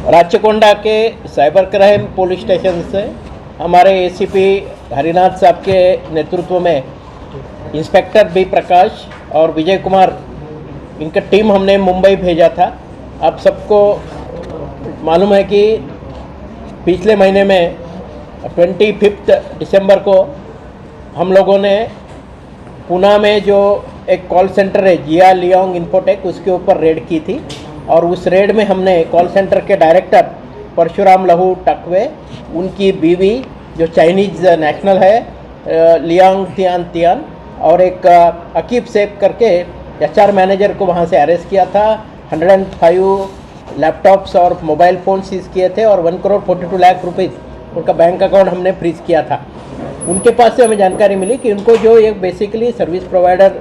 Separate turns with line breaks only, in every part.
राचकोंडा के cyber crime police station से हमारे एसीपी हरिनाथ साहब के नेतृत्व में इंस्पेक्टर बी प्रकाश और विजय कुमार इनका टीम हमने मुंबई भेजा था। आप सबको मालूम है कि पिछले महीने में 25 दिसंबर को हम लोगों ने पुणे में जो एक कॉल सेंटर है जिया लियोंग इन्फोटेक, उसके ऊपर रेड की थी और उस रेड में हमने कॉल सेंटर के डायरेक्टर परशुराम लहू टकवे, उनकी बीवी जो चाइनीज नेशनल है लियांग तियान और एक अकीब सेफ करके एचआर मैनेजर को वहाँ से अरेस्ट किया था। 105 लैपटॉप्स और मोबाइल फ़ोन सीज किए थे और 1,42,00,000 रुपीज़ उनका बैंक अकाउंट हमने फ्रीज किया था। उनके पास से हमें जानकारी मिली कि उनको जो एक बेसिकली सर्विस प्रोवाइडर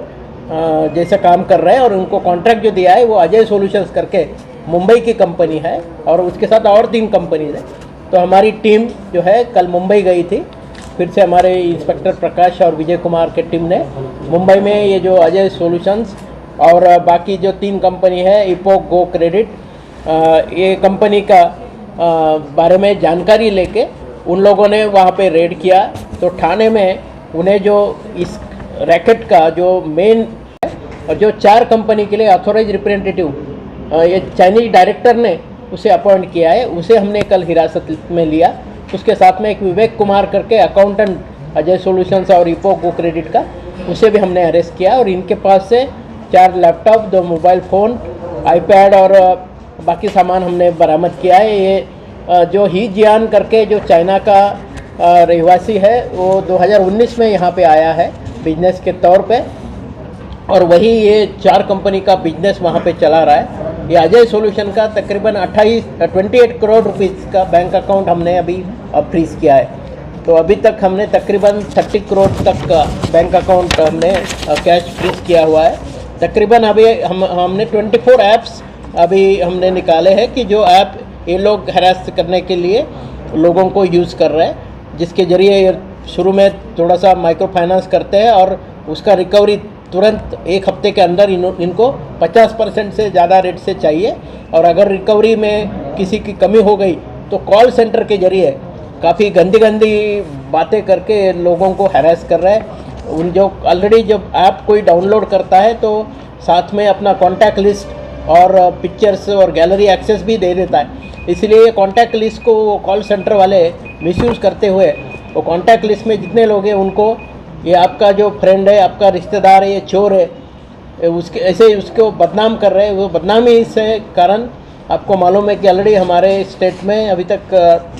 जैसा काम कर रहे हैं और उनको कॉन्ट्रैक्ट जो दिया है वो अजय सॉल्यूशंस करके मुंबई की कंपनी है और उसके साथ और 3 कंपनीज है। तो हमारी टीम जो है कल मुंबई गई थी, फिर से हमारे इंस्पेक्टर प्रकाश और विजय कुमार के टीम ने मुंबई में ये जो अजय सॉल्यूशंस और बाकी जो 3 कंपनी है इपोक गो क्रेडिट, ये कंपनी का बारे में जानकारी लेके उन लोगों ने वहाँ पे रेड किया। तो थाने में उन्हें जो इस रैकेट का जो मेन है और जो 4 कंपनी के लिए ऑथोराइज रिप्रेजेंटेटिव ये चाइनीज डायरेक्टर ने उसे अपॉइंट किया है, उसे हमने कल हिरासत में लिया। उसके साथ में एक विवेक कुमार करके अकाउंटेंट अजय सॉल्यूशंस और इपोक गो क्रेडिट का, उसे भी हमने अरेस्ट किया और इनके पास से 4 लैपटॉप, 2 मोबाइल फ़ोन, आईपैड और बाकी सामान हमने बरामद किया है। ये जो ही जियान करके जो चाइना का रहवासी है वो 2019 में यहाँ पे आया है बिजनेस के तौर पे और वही ये 4 कंपनी का बिजनेस वहाँ पे चला रहा है। ये अजय सॉल्यूशन का तकरीबन 28 करोड़ रुपीस का बैंक अकाउंट हमने अभी फ्रीज किया है। तो अभी तक हमने तकरीबन 30 करोड़ तक का बैंक अकाउंट हमने कैश फ्रीज किया हुआ है। तकरीबन अभी हमने 24 ऐप्स अभी हमने निकाले हैं कि जो ऐप ये लोग हैरेस करने के लिए लोगों को यूज़ कर रहे हैं, जिसके ज़रिए शुरू में थोड़ा सा माइक्रो फाइनेंस करते हैं और उसका रिकवरी तुरंत 1 हफ्ते के अंदर इनको 50% से ज़्यादा रेट से चाहिए और अगर रिकवरी में किसी की कमी हो गई तो कॉल सेंटर के ज़रिए काफ़ी गंदी बातें करके लोगों को हैरेस कर रहे हैं। उन जो ऑलरेडी जब ऐप कोई डाउनलोड करता है तो साथ में अपना कॉन्टैक्ट लिस्ट और पिक्चर्स और गैलरी एक्सेस भी दे देता है। इसलिए ये कॉन्टैक्ट लिस्ट को कॉल सेंटर वाले मिसयूज़ करते हुए वो कॉन्टैक्ट लिस्ट में जितने लोग हैं उनको ये आपका जो फ्रेंड है, आपका रिश्तेदार है, ये चोर है, उसके ऐसे उसको बदनाम कर रहे हैं। वो बदनामी से कारण आपको मालूम है कि ऑलरेडी हमारे स्टेट में अभी तक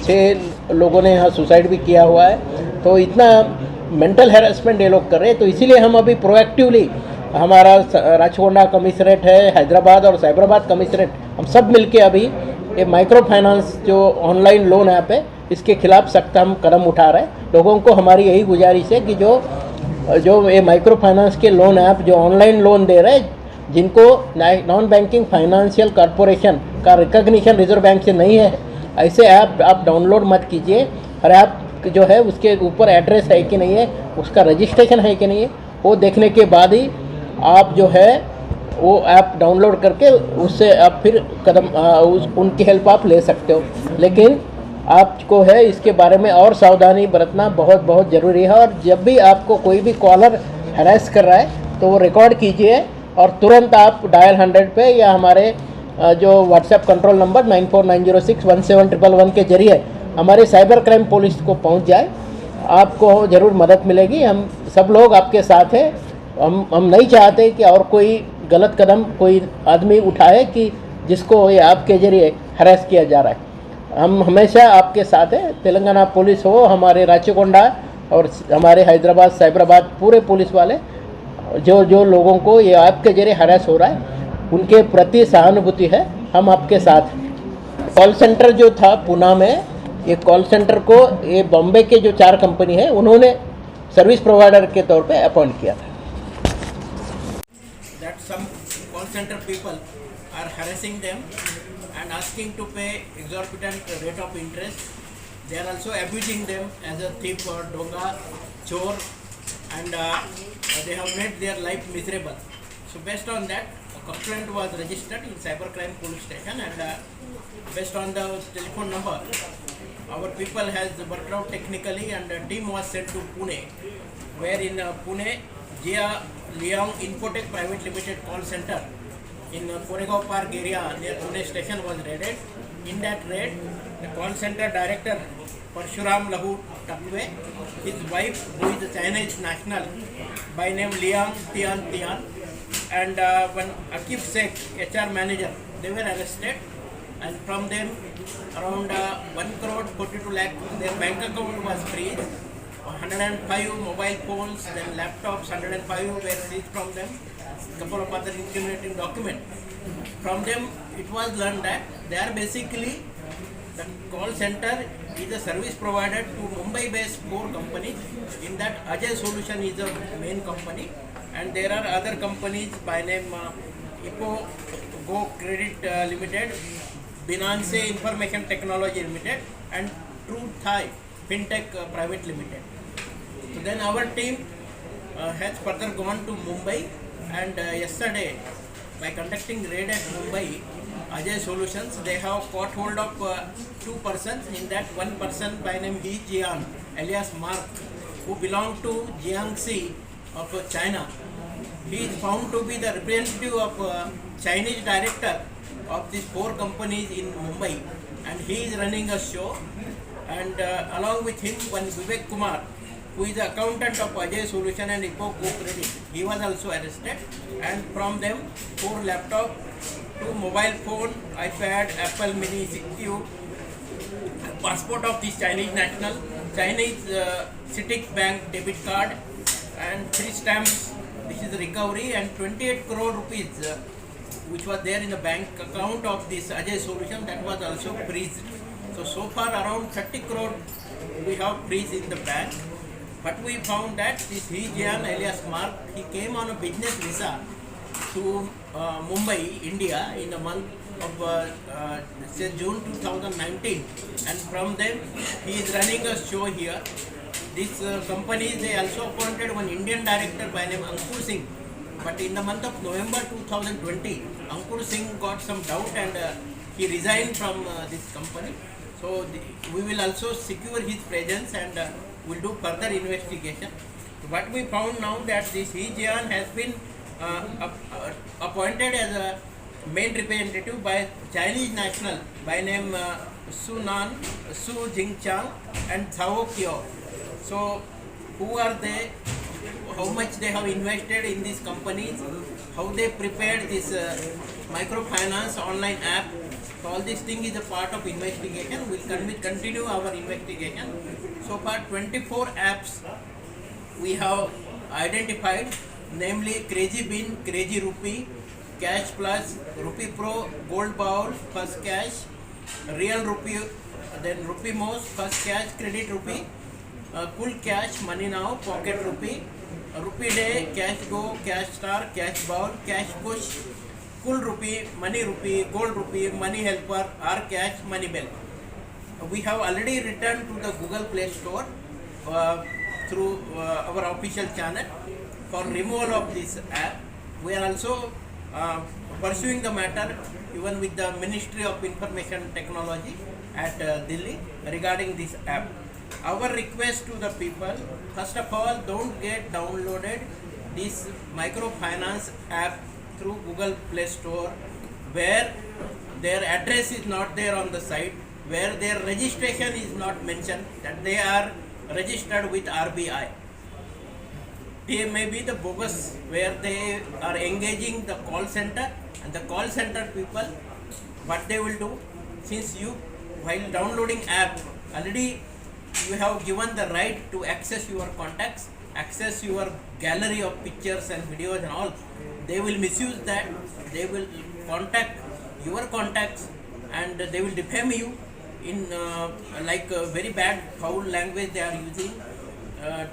6 लोगों ने यहाँ सुसाइड भी किया हुआ है। तो इतना मेंटल हैरेसमेंट ये लोग कर रहे हैं। तो इसीलिए हम अभी प्रोएक्टिवली हमारा राचकोंडा कमिश्नरेट है, हैदराबाद और साइबराबाद कमिश्नरेट, हम सब मिलके अभी ये माइक्रो फाइनेंस जो ऑनलाइन लोन ऐप है इसके खिलाफ सख्त हम कदम उठा रहे हैं। लोगों को हमारी यही गुजारिश है कि जो ये माइक्रो फाइनेंस के लोन ऐप जो ऑनलाइन लोन दे रहे हैं, जिनको नॉन बैंकिंग फाइनेंशियल कॉरपोरेशन का रिकॉग्निशन रिजर्व बैंक से नहीं है, ऐसे ऐप आप डाउनलोड मत कीजिए। हर ऐप जो है उसके ऊपर एड्रेस है कि नहीं है, उसका रजिस्ट्रेशन है कि नहीं है, वो देखने के बाद ही आप जो है वो ऐप डाउनलोड करके उससे आप फिर उनकी हेल्प आप ले सकते हो। लेकिन आपको है इसके बारे में और सावधानी बरतना बहुत ज़रूरी है और जब भी आपको कोई भी कॉलर हैरेस कर रहा है तो वो रिकॉर्ड कीजिए और तुरंत आप डायल 100 पे या हमारे जो व्हाट्सएप कंट्रोल नंबर 9490617111 के जरिए हमारे साइबर क्राइम पुलिस को पहुंच जाए। आपको ज़रूर मदद मिलेगी। हम सब लोग आपके साथ हैं। हम नहीं चाहते कि और कोई गलत कदम कोई आदमी उठाए कि जिसको ये आपके ज़रिए हैरेस किया जा रहा है। हम हमेशा आपके साथ हैं। तेलंगाना पुलिस हो, हमारे राचकोंडा और हमारे हैदराबाद साइबराबाद पूरे पुलिस वाले जो लोगों को ये आपके जरिए हैरेस हो रहा है उनके प्रति सहानुभूति है। हम आपके साथ हैं। कॉल सेंटर जो था पुणे में, ये कॉल सेंटर को ये बॉम्बे के जो 4 कंपनी है उन्होंने सर्विस प्रोवाइडर के तौर पे अपॉइंट किया था। That some call center people are harassing them and asking to pay exorbitant rate of interest. They are also abusing them as a thief or donga, chor, and they have made their life miserable. So based on that, a complaint was registered in cybercrime police station, and based on the telephone number, our people has worked out technically, and a team was sent to Pune, where in Pune, Jia Liang Infotech Private Limited call center in Koregaon Park area near Pune station was raided. In that raid, the call center director Parshuram Lahu Takwe, his wife who is a Chinese national by name Liang Tian, and one Akif Sheikh, HR manager, they were arrested, and from them around 1 crore 42 lakh their bank account was freezed. 105 mobile phones, then laptops, 105 were seized from them, couple of other incriminating documents. From them, it was learned that they are basically, the call center is a service provider to Mumbai-based 4 companies. In that, Ajay Solution is the main company, and there are other companies by name Ipo Go Credit Limited, Binance Information Technology Limited, and True Thai Fintech Private Limited. So then our team has further gone to Mumbai, and yesterday, by conducting raid at Mumbai, Ajay Solutions, they have caught hold of 2 persons. In that, one person by name He Jian, alias Mark, who belonged to Jiangxi of China. He is found to be the representative of Chinese director of these 4 companies in Mumbai, and he is running a show. And along with him, one Vivek Kumar, who is the accountant of Ajay Solution and Ipo Go Credit, he was also arrested. And from them, 4 laptop, 2 mobile phone, iPad, Apple Mini 6Q, passport of this Chinese national, Chinese CITIC Bank debit card, and 3 stamps. This is recovery, and 28 crore rupees, which was there in the bank account of this Ajay Solution, that was also freezed. So far around 30 crore we have freezed in the bank. But we found that this He Jian alias Mark, he came on a business visa to Mumbai, India in the month of say June 2019, and from them he is running a show here. These companies, they also appointed one Indian director by name Ankur Singh, but in the month of November 2020, Ankur Singh got some doubt, and he resigned from this company. So we will also secure his presence, and will do further investigation. What we found now that this He Jian has been appointed as a main representative by Chinese national by name Su Jingchang and Cao Kyo. So who are they? How much they have invested in these companies? How they prepared this microfinance online app? So all this thing is a part of investigation. We will continue our investigation. So far 24 apps we have identified, namely Crazy Bean, Crazy Rupee, Cash Plus, Rupee Pro, Gold Bowl, First Cash, Real Rupee, then Rupee Most, First Cash, Credit Rupee, Cool Cash, Money Now, Pocket Rupee, Rupee Day, Cash Go, Cash Star, Cash Bowl, Cash Push, Cool Rupee, Gold Rupee, Money Helper, R Cash, Money Bell. We have already returned to the Google Play Store through our official channel for removal of this app. We are also pursuing the matter even with the Ministry of Information Technology at Delhi regarding this app. Our request to the people, first of all, don't get downloaded this microfinance app through Google Play Store where their address is not there on the site, where their registration is not mentioned, that they are registered with RBI. They may be the bogus, where they are engaging the call center, and the call center people, what they will do, since you, while downloading app, already you have given the right to access your contacts, access your gallery of pictures and videos and all, they will misuse that. They will contact your contacts, and they will defame you in very bad foul language they are using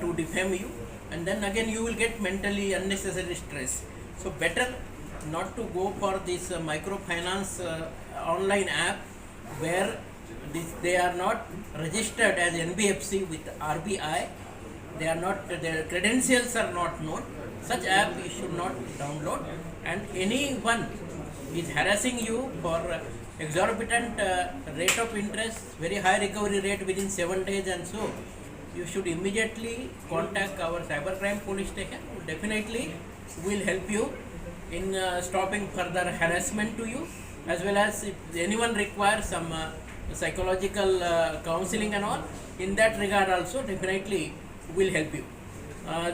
to defame you, and then again you will get mentally unnecessary stress. So better not to go for this microfinance online app where they are not registered as NBFC with RBI. They are not, their credentials are not known. Such app you should not download, and anyone is harassing you for exorbitant rate of interest, very high recovery rate within 7 days and so, you should immediately contact our cybercrime police station. Definitely will help you in stopping further harassment to you, as well as if anyone requires some psychological counseling and all, in that regard also definitely will help you.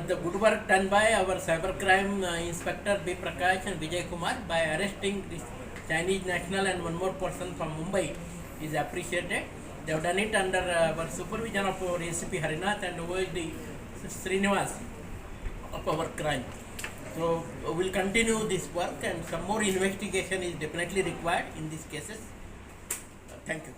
The good work done by our cybercrime inspector B. Prakash and Vijay Kumar by arresting this Chinese national and one more person from Mumbai is appreciated. They have done it under our supervision of our ACP Harinath and OSD Srinivas of our crime. So we will continue this work, and some more investigation is definitely required in these cases. Thank you.